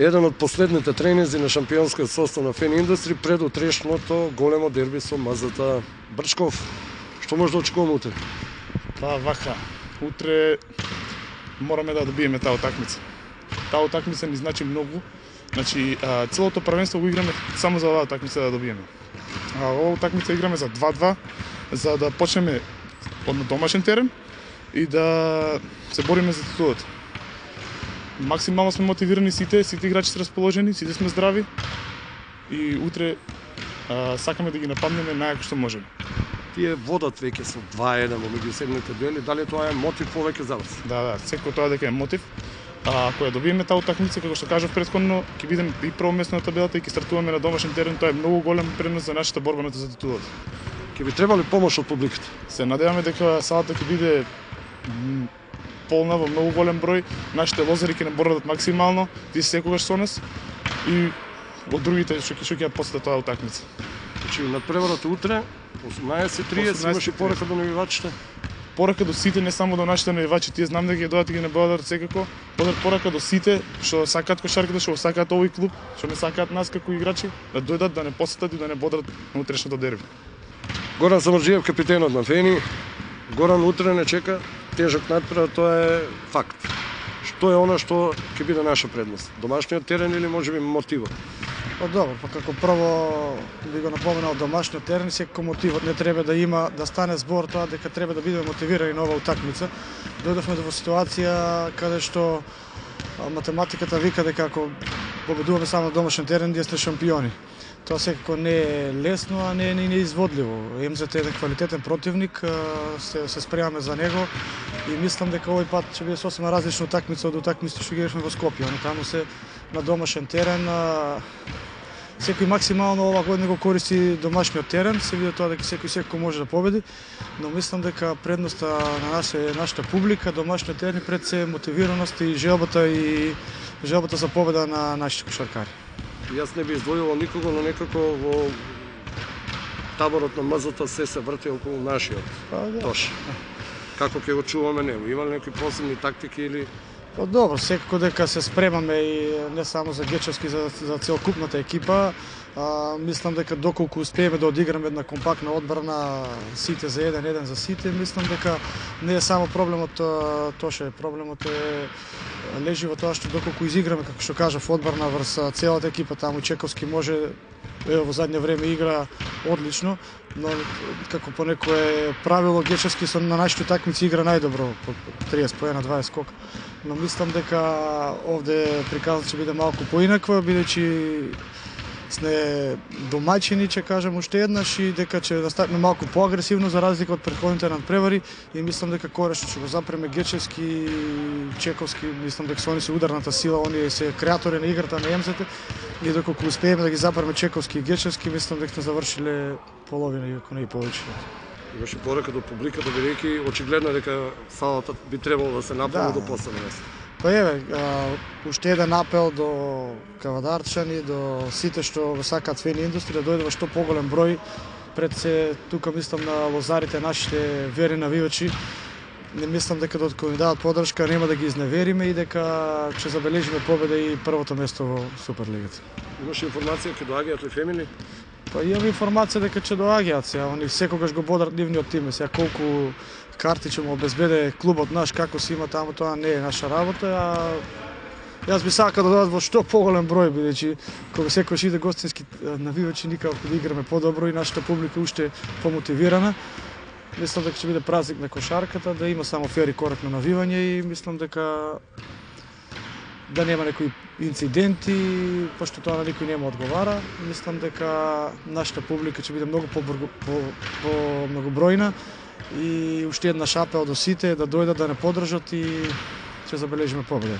еден од последните тренинзи на шампионскиот состав на Фен Индустри пред утрешното големо дерби со МЗТ Брчков. Што може да очекуваме утре? Па вака, утре мораме да добиеме таа утакмица. Таа утакмица ни значи многу. Значи, целото првенство го играме само за оваа утакмица да добиеме. Оваа утакмица играме за 2-2, за да почнеме на домашен терен и да се бориме за титулата. Максимално сме мотивирани сите играчи се расположени, сите сме здрави и утре сакаме да ги нападнеме најако што можеме. Тие водат веќе со 2-1 во меѓусебните дуели, дали тоа е мотив повеќе за вас? Да, секој тоа дека е мотив. Ако ја добиеме таа утакмица, како што кажав претходно, ќе бидеме и прво место на табелата и ќе стартуваме на домашен терен, тоа е многу голем принос за нашата борба за титулата. Ќе би требали помош од публиката? Се надеваме дека салата ќе биде полна во многу голем број, нашите лозари ќе не борат максимално, тие секогаш со нас и од другите што ќе ја посетат таа утакмица. Значи надпреварата утре 18:30 имаше порака до навивачите. Порака до сите, не само до нашите навивачи, тие знам дека ќе дојдат и ги набават секако. Порака до сите што сакаат кошарката, што сакаат овој клуб, што не сакаат нас како играчи, да дојдат, да не посетат и да не бодрат на утрешното дерби. Горан Самарџиев, капитенот на Фени. Горан, утре не чека тежок надпревар, тоа е факт. Што е она што ќе биде наша предност? Домашниот терен или можеби мотивот? Па добро, па како прво би го напоменал домашниот терен, секако мотивот не треба да има, да стане збор тоа дека треба да бидеме мотивирани на оваа утакмица. Дојдовме во ситуација каде што математиката вика дека ако победуваме само на домашен терен, ние сме шампиони. Тоа секако не е лесно, а не е неизводливо. МЗТ е еден квалитетен противник, се спремаме за него и мислам дека овој пат ќе биде сосема различна утакмица од утакмиците што ги игравме во Скопје. Таму се на домашен терен. Секој максимално ова година го користи домашниот терен, се види тоа дека секој може да победи, но мислам дека предноста на нашата публика, домашниот терен пред се мотивираност и желбата за победа на нашите кошаркари. Јас не би издвојувал никого, но некако во таборот на МЗТ се врти околу нашиот тош. Како ќе го чуваме него? Има ли некои посебни тактики или... Па добро, секако дека се спремаме и не само за Гечевски, за целокупната екипа. Мислам дека доколку успееме да одиграме една компактна одбрана, сите за 1-1 за сите, мислам дека не е само проблемот Тоше, проблемот лежи во тоа што доколку изиграме, како што кажав, одбрана врз целата екипа, таму Чековски може, во задње време игра одлично, но како по некое правило Гечевски на нашите утакмици игра најдобро, по 30 поена, 20 скок. Но мислам дека овде приказот ќе биде малку поинаква, бидејќи сме домаќини, ќе кажам уште еднаш, и дека ќе настапиме малку поагресивно за разлика од претходните надпревари и мислам дека корешно ќе го запреме Гечевски и Чековски, мислам дека се они се ударната сила, они се креатори на играта на МЗТ и доколку успееме да ги запреме Чековски и Гечевски, мислам дека сме завршиле половина, ако не и повеќе. Имаше порака до публиката, бидејќи очигледно дека салата би требало да се наполни до последно место. Па еве, уште еден апел до кавадарчани, до сите што го сакаат Фен Индустри, да дојде во што поголем број. Пред се, тука мислам на лозарите, нашите верни навивачи. Не мислам дека докато ни дадат поддршка нема да ги изневериме и дека ќе забележиме победа и првото место во Суперлигата. Имаш информација ќе доаѓаат ли фемини? Па имам информација дека ќе доаѓаат сега, они секогаш го бодрат нивниот тим, сега колку карти ќе му обезбеде клубот наш, како си има таму, тоа не е наша работа, а јас би сакал да додат во што поголем број, бидејќи кога секогаш иде гостински навивачи, никако да играме подобро и нашата публика уште помотивирана. Мислам дека ќе биде празник на кошарката, да има само фер и коректно навивање и мислам дека да нема некои инциденти, пошто тоа на никој нема одговара. Мислам дека нашата публика ќе биде многу многобројна и уште една апел до сите да дојдат да не поддржат и ќе забележиме победа.